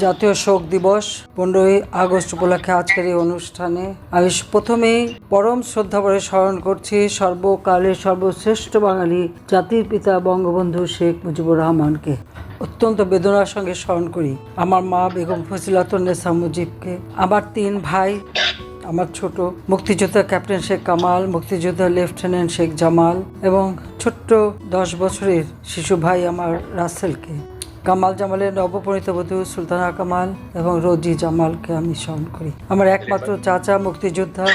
জাতীয় শোক দিবস 15ই আগস্ট উপলক্ষে আজকের এই অনুষ্ঠানে আমি প্রথমেই পরম শ্রদ্ধাভরে স্মরণ করছি সর্বকালের সর্বশ্রেষ্ঠ বাঙালি জাতির পিতা বঙ্গবন্ধু শেখ মুজিবুর রহমানকে। অত্যন্ত বেদনার সঙ্গে স্মরণ করি আমার মা বেগম ফজিলাতুন্নেছা মুজিবকে, আমার 3 ভাই, আমার ছোট মুক্তিযোদ্ধা ক্যাপ্টেন শেখ কামাল, মুক্তিযোদ্ধা লেফটেন্যান্ট শেখ জামাল এবং ছোট্ট 10 বছরের শিশু ভাই আমার রাসেলকে, কামাল জামালের নবপরিণীত বধূ সুলতানা কামাল এবং রোজি জামালকে আমি স্মরণ করি। আমার একমাত্র চাচা মুক্তিযোদ্ধা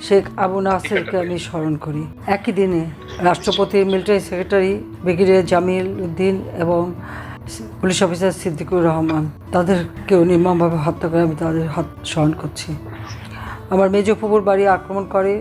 শেখ আবু নাসেরকে আমি স্মরণ করি। একই দিনে রাষ্ট্রপতি, military secretary brigadier Jamil Uddin এবং পুলিশ অফিসার সিদ্দিকুর রহমান, তাদেরকেও নির্মমভাবে হত্যা করে আমি তাদের স্মরণ করছি। আমার মেজ ফুপুর বাড়ি আক্রমণ করে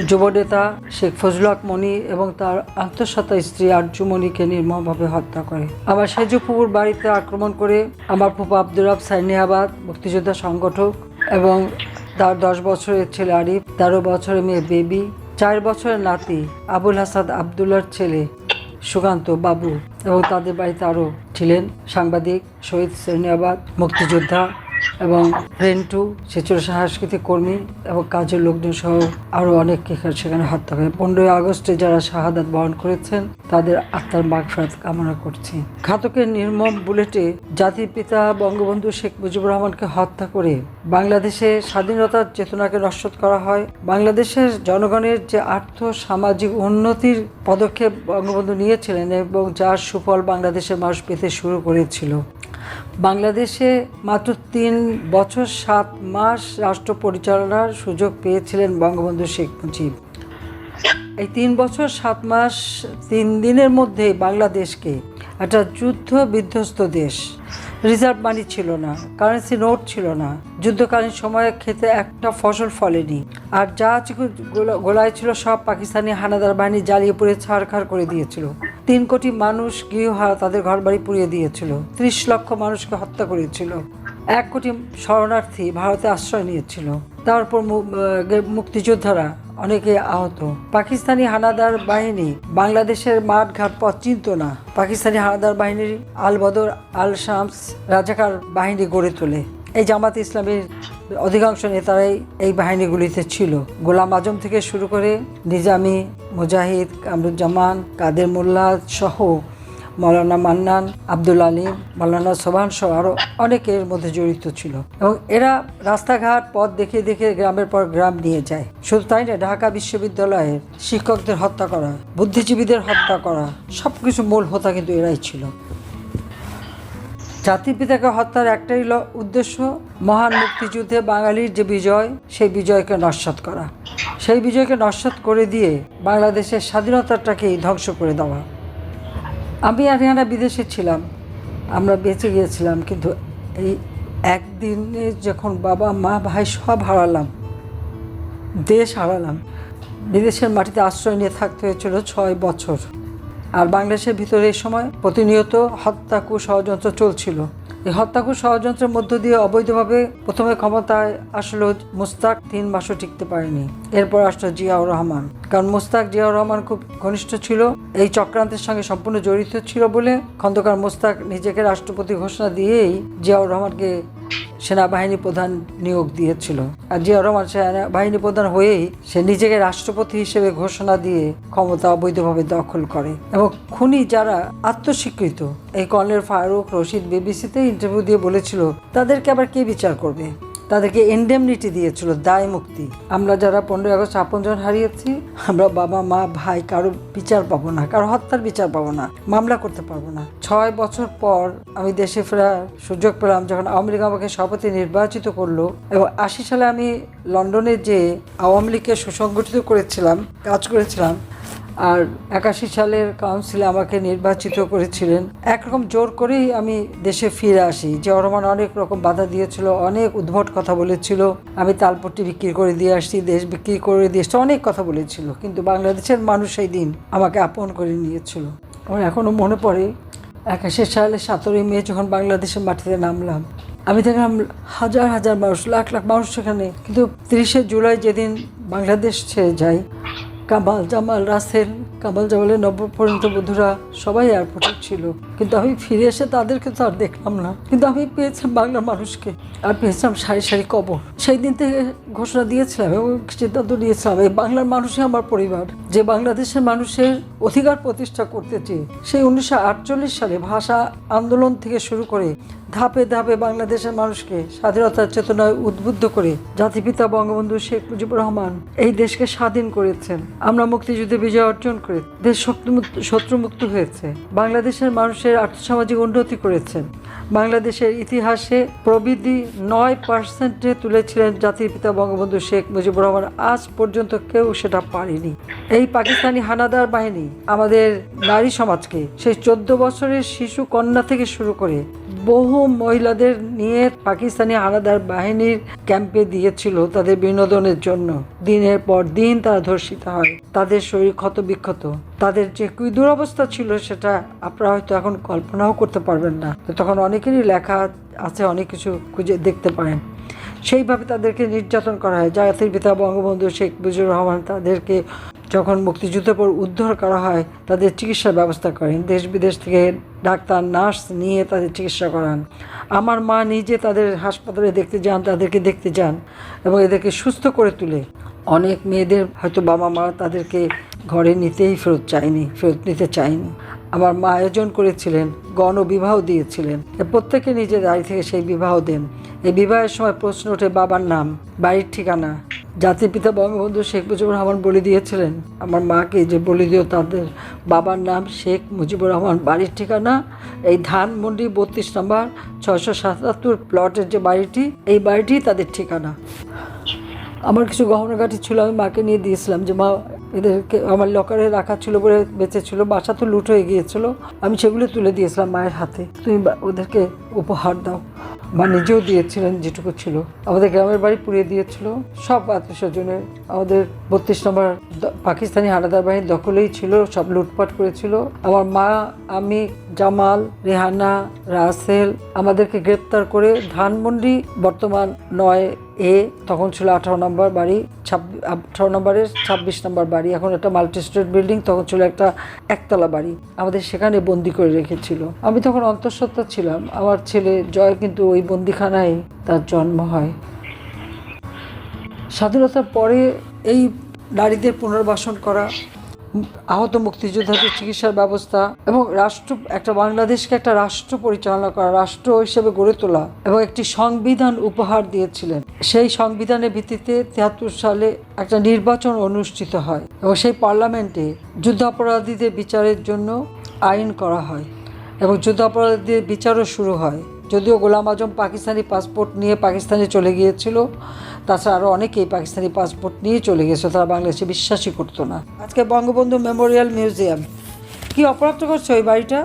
যুবনেতা শেখ ফজলুল হক মনি এবং তার আন্তঃসত্ত্বা স্ত্রী আরজুমনিকে নির্মমভাবে হত্যা করে। আমার সেজ ফুপুর বাড়িতে আক্রমণ করে আমার ফুপু আব্দুর রব সাইনিয়াবাদ, মুক্তিযোদ্ধা সংগঠক, এবং তার 10 বছরের ছেলে আরিফ, 13 বছরের মেয়ে বেবি, 4 বছরের নাতি আবুল হাসান আবদুল্লার ছেলে সুকান্ত বাবু, এবং তাদের বাড়িতে আরও ছিলেন সাংবাদিক শহীদ সাইনিয়াবাদ, মুক্তিযোদ্ধা এবং রেন্টু, সে ছিল সাংস্কৃতিক কর্মী এবং কাজের লোকজন সহ আরও অনেককে সেখানে হত্যা করে। 15ই আগস্টে যারা শাহাদাত বরণ করেছেন তাদের আত্মার মাগফিরাত কামনা করছি। ঘাতকের নির্মম বুলেটে জাতির পিতা বঙ্গবন্ধু শেখ মুজিবুর রহমানকে হত্যা করে বাংলাদেশে স্বাধীনতার চেতনাকে নস্যাৎ করা হয়। বাংলাদেশের জনগণের যে আর্থ সামাজিক উন্নতির পদক্ষেপ বঙ্গবন্ধু নিয়েছিলেন এবং যার সুফল বাংলাদেশের মানুষ পেতে শুরু করেছিল। বাংলাদেশে মাত্র 3 বছর 7 মাস রাষ্ট্র পরিচালনার সুযোগ পেয়েছিলেন বঙ্গবন্ধু শেখ মুজিব। এই 3 বছর 7 মাস 3 দিনের মধ্যে বাংলাদেশকে একটা যুদ্ধ বিধ্বস্ত দেশ, রিজার্ভ মানি ছিল না, কারেন্সি নোট ছিল না, যুদ্ধকালীন সময়ে খেতে একটা ফসল ফলেনি, আর যা গোলায় ছিল সব পাকিস্তানি হানাদার বাহিনী জ্বালিয়ে পুড়ে ছাড়খাড় করে দিয়েছিল। 3 কোটি মানুষ গৃহহারা, তাদের ঘরবাড়ি পুড়িয়ে দিয়েছিল। 30 লক্ষ মানুষকে হত্যা করেছিল। 1 কোটি শরণার্থী ভারতে আশ্রয় নিয়েছিল। তারপর মুক্তিযোদ্ধারা অনেকে আহত। পাকিস্তানি হানাদার বাহিনী বাংলাদেশের মাঠঘাট পথ চিনত না। পাকিস্তানি হানাদার বাহিনীর আল বদর, আল শামস রাজাকার বাহিনী গড়ে তোলে। এই জামাত ইসলামের অধিকাংশ নেতারাই এই বাহিনীগুলিতে ছিল। গোলাম আজম থেকে শুরু করে নিজামি, মুজাহিদ, কামরুজ্জামান, কাদের মোল্লা সহ মৌলানা মান্নান, আব্দুল আলিম, মৌলানা সোবহান সহ আরও অনেকের মধ্যে জড়িত ছিল। এবং এরা রাস্তাঘাট পথ দেখে দেখে গ্রামের পর গ্রাম নিয়ে যায়। শুধু তাই না, ঢাকা বিশ্ববিদ্যালয়ের শিক্ষকদের হত্যা করা, বুদ্ধিজীবীদের হত্যা করা, সব কিছু মূল হোতা কিন্তু এরাই ছিল। জাতির পিতাকে হত্যার একটাই উদ্দেশ্য, মহান মুক্তিযুদ্ধে বাঙালির যে বিজয়, সেই বিজয়কে নস্যাৎ করা, সেই বিজয়কে নস্যাৎ করে দিয়ে বাংলাদেশের স্বাধীনতাটাকেই ধ্বংস করে দেওয়া। আমি আরিয়ানা বিদেশে ছিলাম, আমরা বেঁচে গিয়েছিলাম, কিন্তু এই একদিনে যখন বাবা মা ভাই সব হারালাম, দেশ হারালাম, বিদেশের মাটিতে আশ্রয় নিয়ে থাকতে হয়েছিল 6 বছর। আর বাংলাদেশের ভিতরে এই সময় প্রতিনিয়ত হত্যাকু ষড়যন্ত্র চলছিল। এই হত্যাকু ষড়যন্ত্রের মধ্য দিয়ে অবৈধভাবে প্রথমে ক্ষমতায় আসলো মুস্তাক, 3 মাসও টিকতে পারেনি। এরপর আসলো জিয়াউর রহমান, কারণ মুস্তাক জিয়াউর রহমান খুব ঘনিষ্ঠ ছিল, এই চক্রান্তের সঙ্গে সম্পূর্ণ জড়িত ছিল বলে খন্দকার মুস্তাক নিজেকে রাষ্ট্রপতি ঘোষণা দিয়েই জিয়াউর রহমানকে সেনাবাহিনী প্রধান নিয়োগ দিয়েছিল। আর জিয়াউর রহমান সেনাবাহিনী প্রধান হয়েই সে নিজেকে রাষ্ট্রপতি হিসেবে ঘোষণা দিয়ে ক্ষমতা অবৈধভাবে দখল করে। এবং খুনি যারা আত্মস্বীকৃত, এই কর্নেল ফারুক রশিদ বিবিসিতে ইন্টারভিউ দিয়ে বলেছিল তাদেরকে আবার কে বিচার করবে, তাদেরকে ইনডেমনিটি দিয়েছিল, দায় মুক্তি। আমরা যারা 15ই আগস্ট আপনজন হারিয়েছি, আমরা বাবা মা ভাই কারো বিচার পাবো না, কারো হত্যার বিচার পাবো না, মামলা করতে পারবো না। 6 বছর পর আমি দেশে ফেরার সুযোগ পেলাম যখন আওয়ামী লীগ আমাকে সভাপতি নির্বাচিত করলো। এবং 80 সালে আমি লন্ডনে যে আওয়ামী লীগকে সুসংগঠিত করেছিলাম, কাজ করেছিলাম, আর 81 সালের কাউন্সিলে আমাকে নির্বাচিত করেছিলেন। একরকম জোর করেই আমি দেশে ফিরে আসি। জিয়াউর রহমান অনেক রকম বাধা দিয়েছিল, অনেক উদ্ভট কথা বলেছিল, আমি তালপট্টি বিক্রি করে দিয়ে আসছি, দেশ বিক্রি করে দিয়ে আসছি, অনেক কথা বলেছিল। কিন্তু বাংলাদেশের মানুষ সেই দিন আমাকে আপন করে নিয়েছিল। আমার এখনও মনে পড়ে 81 সালে 17ই মে যখন বাংলাদেশের মাটিতে নামলাম, আমি দেখলাম হাজার হাজার মানুষ, লাখ লাখ মানুষ সেখানে। কিন্তু 30শে জুলাই যেদিন বাংলাদেশ ছেড়ে যাই, কামাল জামাল রাসেল, কামাল জামালের নবপরিণত বন্ধুরা সবাই এয়ারপোর্টে ছিল, কিন্তু আমি ফিরে এসে তাদেরকে তো আর দেখলাম না। কিন্তু আমি পেয়েছিলাম বাংলার মানুষকে, আর পেয়েছিলাম সারি সারি কবর। সেই দিন থেকে ঘোষণা দিয়েছিলাম এবং সিদ্ধান্ত নিয়েছিলাম এই বাংলার মানুষই আমার পরিবার। যে বাংলাদেশের মানুষের অধিকার প্রতিষ্ঠা করতে চেয়ে সেই 1948 সালে ভাষা আন্দোলন থেকে শুরু করে ধাপে ধাপে বাংলাদেশের মানুষকে স্বাধীনতার চেতনায় উদ্বুদ্ধ করে জাতিপিতা বঙ্গবন্ধু শেখ মুজিবুর রহমান এই দেশকে স্বাধীন করেছেন। আমরা মুক্তিযুদ্ধে বিজয় অর্জন করে দেশ শত্রুমুক্ত হয়েছে। বাংলাদেশের মানুষের আর্থসামাজিক উন্নতি করেছেন। বাংলাদেশের ইতিহাসে প্রবৃদ্ধি 9% তুলেছিলেন জাতির পিতা বঙ্গবন্ধু শেখ মুজিবুর রহমান। আজ পর্যন্ত কেউ সেটা পারেনি। এই পাকিস্তানি হানাদার বাহিনী আমাদের নারী সমাজকে সেই 14 বছরের শিশু কন্যা থেকে শুরু করে বহু মহিলাদের নিয়ে পাকিস্তানি হানাদার বাহিনীর ক্যাম্পে দিয়েছিল তাদের বিনোদনের জন্য। দিনের পর দিন তারা ধর্ষিত হয়, তাদের শরীর ক্ষত বিক্ষত, তাদের যে কি দুরবস্থা ছিল সেটা আপনারা হয়তো এখন কল্পনাও করতে পারবেন না। তো তখন অনেকেরই লেখা আছে, অনেক কিছু খুঁজে দেখতে পারেন। সেইভাবে তাদেরকে নির্যাতন করা হয়। জাতির পিতা বঙ্গবন্ধু শেখ মুজিবুর রহমান তাদেরকে যখন মুক্তিযুদ্ধের পর উদ্ধার করা হয় তাদের চিকিৎসার ব্যবস্থা করেন। দেশ বিদেশ থেকে ডাক্তার নার্স নিয়ে তাদের চিকিৎসা করান। আমার মা নিজে তাদের হাসপাতালে দেখতে যান, তাদেরকে দেখতে যান এবং এদেরকে সুস্থ করে তুলে। অনেক মেয়েদের হয়তো বাবা মা তাদেরকে ঘরে ফেরত নিতে চায়নি। আমার মা আয়োজন করেছিলেন, গণবিবাহ দিয়েছিলেন। প্রত্যেকে নিজের বাড়ি থেকে সেই বিবাহ দেন। এই বিবাহের সময় প্রশ্ন ওঠে বাবার নাম, বাড়ির ঠিকানা। জাতির পিতা বঙ্গবন্ধু শেখ মুজিবুর রহমান বলে দিয়েছিলেন আমার মাকে যে বলে দিও তাদের বাবার নাম শেখ মুজিবুর রহমান, বাড়ির ঠিকানা এই ধানমন্ডি 32 নম্বর 677 প্লটের যে বাড়িটি, এই বাড়িটি তাদের ঠিকানা। আমার কিছু গহনাগাটি ছিল, আমি মাকে নিয়ে দিয়েছিলাম যে মা এদেরকে আমার লকারে রাখা ছিল বলে বেঁচে ছিল, বাসা তো লুট হয়ে গিয়েছিল, আমি সেগুলো তুলে দিয়েছিলাম মায়ের হাতে, তুমি ওদেরকে উপহার দাও। মা নিজেও দিয়েছিলেন যেটুকু ছিল। আমাদের গ্রামের বাড়ি পুড়িয়ে দিয়েছিল, সব আত্মীয় স্বজনের। আমাদের 32 নম্বর পাকিস্তানি হানাদার বাহিনীর দখলেই ছিল, সব লুটপাট করেছিল। আমার মা, আমি, জামাল, রেহানা, রাসেল আমাদেরকে গ্রেপ্তার করে ধানমন্ডি বর্তমান 9A, তখন ছিল 18 নম্বর বাড়ি, 18 নম্বরের 26 নম্বর বাড়ি, এখন একটা মাল্টি স্টেট বিল্ডিং, তখন ছিল একটা একতলা বাড়ি। আমাদের সেখানে বন্দি করে রেখেছিল। আমি তখন অন্তঃসত্ত্বা ছিলাম। আমার ছেলে জয় কিন্তু ওই বন্দিখানায় তার জন্ম হয়। স্বাধীনতার পরে এই নারীদের পুনর্বাসন করা, আহত মুক্তিযোদ্ধাদের চিকিৎসার ব্যবস্থা এবং একটা বাংলাদেশকে একটা রাষ্ট্র পরিচালনা করা, রাষ্ট্র হিসেবে গড়ে তোলা এবং একটি সংবিধান উপহার দিয়েছিলেন। সেই সংবিধানের ভিত্তিতে 73 সালে একটা নির্বাচন অনুষ্ঠিত হয় এবং সেই পার্লামেন্টে যুদ্ধাপরাধীদের বিচারের জন্য আইন করা হয় এবং যুদ্ধাপরাধীদের বিচারও শুরু হয়। যদিও গোলাম আজম পাকিস্তানি পাসপোর্ট নিয়ে পাকিস্তানে চলে গিয়েছিল, তাছাড়া আরও অনেকেই পাকিস্তানি পাসপোর্ট নিয়ে চলে গেছে, তারা বাংলাদেশে বিশ্বাসই করতো না। আজকে বঙ্গবন্ধু মেমোরিয়াল মিউজিয়াম কি অপরাধ করছে ওই বাড়িটা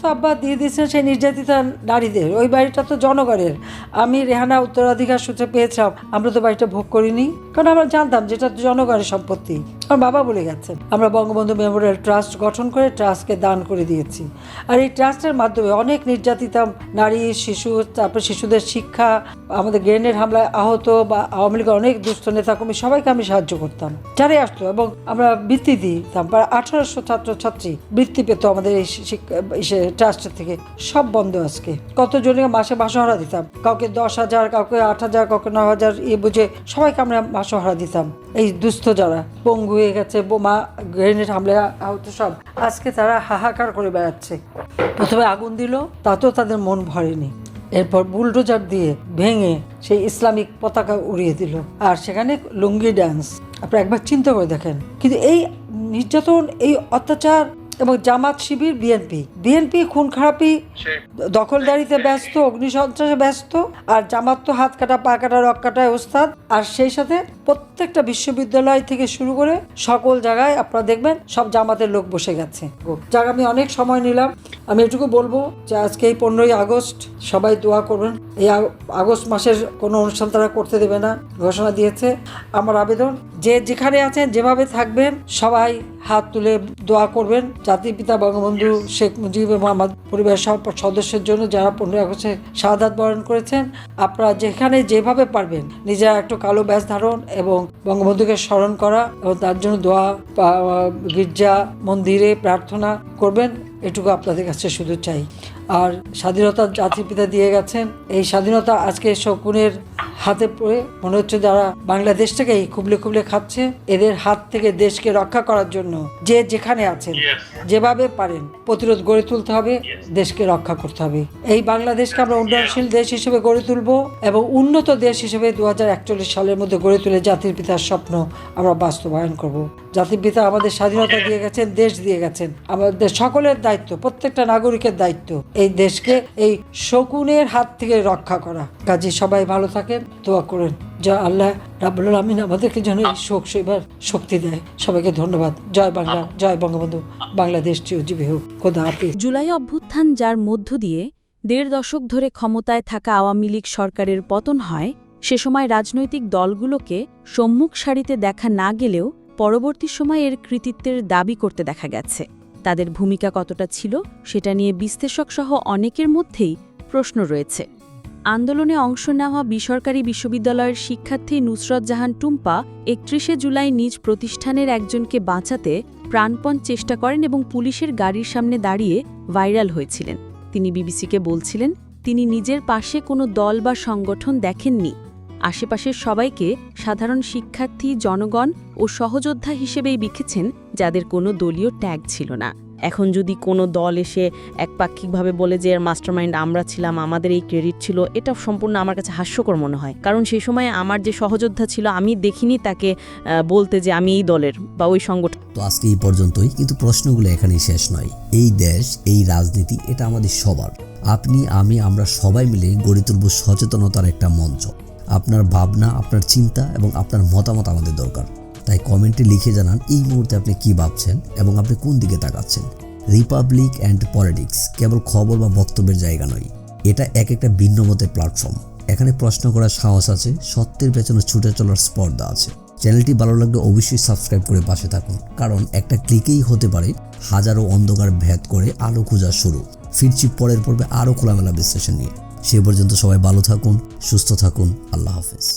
তো আব্বা দিয়ে দিয়েছেন সেই নির্যাতিতা নারীদের। ওই বাড়িটা তো জনগণের। আমি রেহানা উত্তরাধিকার সূত্রে পেয়েছিলাম, আমরা তো বাড়িটা ভোগ করিনি, কারণ আমরা জানতাম যেটা জনগণের সম্পত্তি। আমার বাবা বলে গেছেন। আমরা বঙ্গবন্ধু মেমোরিয়াল ট্রাস্ট গঠন করে ট্রাস্টকে দান করে দিয়েছি। আর এই ট্রাস্টের মাধ্যমে অনেক নির্যাতিতা নারী, শিশু, তারপর শিশুদের শিক্ষা, আমাদের গ্রেনেড হামলায় আহত বা আওয়ামী লীগের অনেক দুস্থ নেতাকর্মী সবাইকে আমি সাহায্য করতাম, যারাই আসতো, এবং আমরা বৃত্তি দিতাম। প্রায় 1800 ছাত্রছাত্রী বৃত্তি পেত আমাদের এই ট্রাস্টের থেকে। সব বন্ধ আজকে। কতজনকে মাসে মাসোহারা দিতাম, কাউকে 10,000, কাউকে 8,000, কাউকে 9,000, বুঝে সবাইকে আমরা মাসোহারা দিতাম। এই দুস্থ যারা পঙ্গু হয়ে গেছে, বোমা গ্রেনেড হামলায় আহত সব, আজকে তারা হাহাকার করে বেড়াচ্ছে। প্রথমে আগুন দিল, তাতেও তাদের মন ভরেনি। এরপর বুলডোজার দিয়ে ভেঙে সেই ইসলামিক পতাকা উড়িয়ে দিল, আর সেখানে লুঙ্গি ডান্স। আপনি একবার চিন্তা করে দেখেন। কিন্তু এই নির্যাতন, এই অত্যাচার এবং জামাত, শিবির, বিএনপি খুন খারাপি, দখলদারিতে ব্যস্ত, অগ্নিসন্ত্রাসে ব্যস্ত, আর জামাত তো হাত কাটা, পা কাটা, রক কাটায় ওস্তাদ। আর সেই সাথে প্রত্যেকটা বিশ্ববিদ্যালয় থেকে শুরু করে সকল জায়গায় আপনারা দেখবেন সব জামাতের লোক বসে গেছে। যাক, আমি অনেক সময় নিলাম। আমি এটুকু বলবো যে আজকে এই 15ই আগস্ট সবাই দোয়া করবেন। এই আগস্ট মাসের কোনো অনুষ্ঠান তারা করতে দেবে না ঘোষণা দিয়েছে। আমার আবেদন, যে যেখানে আছেন যেভাবে থাকবেন সবাই হাত তুলে দোয়া করবেন জাতির পিতা বঙ্গবন্ধু শেখ মুজিব এবং আমার পরিবারের সব সদস্যের জন্য যারা 15ই আগস্টে শাহাদাত বরণ করেছেন। আপনারা যেখানে যেভাবে পারবেন নিজেরা একটু কালো ব্যাজ ধারণ এবং বঙ্গবন্ধুকে স্মরণ করা এবং তার জন্য দোয়া, গির্জা মন্দিরে প্রার্থনা করবেন, এটুকু আপনাদের কাছে শুধু চাই। আর স্বাধীনতা জাতির পিতা দিয়ে গেছেন, এই স্বাধীনতা আজকে শকুনের হাতে পড়ে মনে হচ্ছে যারা বাংলাদেশটাকেই খুবলে খুবলে খাচ্ছে, এদের হাত থেকে দেশকে রক্ষা করার জন্য যে যেখানে আছেন যেভাবে পারেন প্রতিরোধ গড়ে তুলতে হবে, দেশকে রক্ষা করতে হবে। এই বাংলাদেশকে আমরা উন্নয়নশীল দেশ হিসেবে গড়ে তুলব এবং উন্নত দেশ হিসেবে 2041 সালের মধ্যে গড়ে তুলে জাতির পিতার স্বপ্ন আমরা বাস্তবায়ন করব। জাতির পিতা আমাদের স্বাধীনতা দিয়ে গেছেন, দেশ দিয়ে গেছেন, আমাদের সকলের দায়িত্ব, প্রত্যেকটা নাগরিকের দায়িত্ব এই দেশকে এই শকুনের হাত থেকে রক্ষা করা। কাজে সবাই ভালো থাকেন, দোয়া করেন যা আল্লাহ রাব্বুল আলামিন আমাদেরকে যেন এই শোক সইবার শক্তি দেয়। সবাইকে ধন্যবাদ। জয় বাংলা, জয় বঙ্গবন্ধু, বাংলাদেশ চিরজীবী হোক। খোদা হাফেজ। জুলাই অভ্যুত্থান, যার মধ্য দিয়ে 1.5 দশক ধরে ক্ষমতায় থাকা আওয়ামী লীগ সরকারের পতন হয়, সে সময় রাজনৈতিক দলগুলোকে সম্মুখ সারিতে দেখা না গেলেও পরবর্তী সময়ে এর কৃতিত্বের দাবি করতে দেখা গেছে। তাদের ভূমিকা কতটা ছিল সেটা নিয়ে বিশ্লেষকসহ অনেকের মধ্যেই প্রশ্ন রয়েছে। আন্দোলনে অংশ নেওয়া বেসরকারি বিশ্ববিদ্যালয়ের শিক্ষার্থী নুসরত জাহান টুম্পা 31 জুলাই নিজ প্রতিষ্ঠানের একজনকে বাঁচাতে প্রাণপণ চেষ্টা করেন এবং পুলিশের গাড়ির সামনে দাঁড়িয়ে ভাইরাল হয়েছিলেন। তিনি বিবিসিকে বলছিলেন তিনি নিজের পাশে কোনো দল বা সংগঠন দেখেননি, আশেপাশের সবাইকে সাধারণ শিক্ষার্থী, জনগণ ও সহযোদ্ধা হিসেবেই লিখেছেন, যাদের কোনো দলীয় ট্যাগ ছিল না। এখন যদি কোনো দল এসে একপাক্ষিকভাবে বলে যে এর মাস্টারমাইন্ড আমরা ছিলাম, আমাদের এই ক্রেডিট ছিল, এটা সম্পূর্ণ আমার কাছে হাস্যকর মনে হয়। কারণ সেই সময় আমার যে সহযোদ্ধা ছিল আমি দেখিনি তাকে বলতে যে আমি এই দলের বা ওই সংগঠন। তো আজকে এই পর্যন্তই, কিন্তু প্রশ্নগুলো এখানেই শেষ নয়। এই দেশ, এই রাজনীতি, এটা আমাদের সবার। আপনি, আমি, আমরা সবাই মিলে গড়ে তুলব সচেতনতার একটা মঞ্চ। আপনার ভাবনা, আপনার চিন্তা এবং আপনার মতামত আমাদের দরকার। তাই কমেন্টে লিখে জানান এই মুহূর্তে আপনি কি ভাবছেন এবং আপনি কোন দিকে তাকাচ্ছেন। রিপাবলিক অ্যান্ড পলিটিক্স কেবল খবর বা বক্তব্যের জায়গা নয়, এটা একটা ভিন্ন মতের প্ল্যাটফর্ম। এখানে প্রশ্ন করার সাহস আছে, সত্যের পেছনে ছুটে চলার স্পর্ধা আছে। চ্যানেলটি ভালো লাগলে অবশ্যই সাবস্ক্রাইব করে পাশে থাকুন, কারণ একটা ক্লিকেই হতে পারে হাজারো অন্ধকার ভেদ করে আলো খোঁজা শুরু। ফিরছি পরের পর্বে আরও খোলামেলা বিশ্লেষণ নিয়ে। সে পর্যন্ত সবাই ভালো থাকুন, সুস্থ থাকুন। আল্লাহ হাফেজ।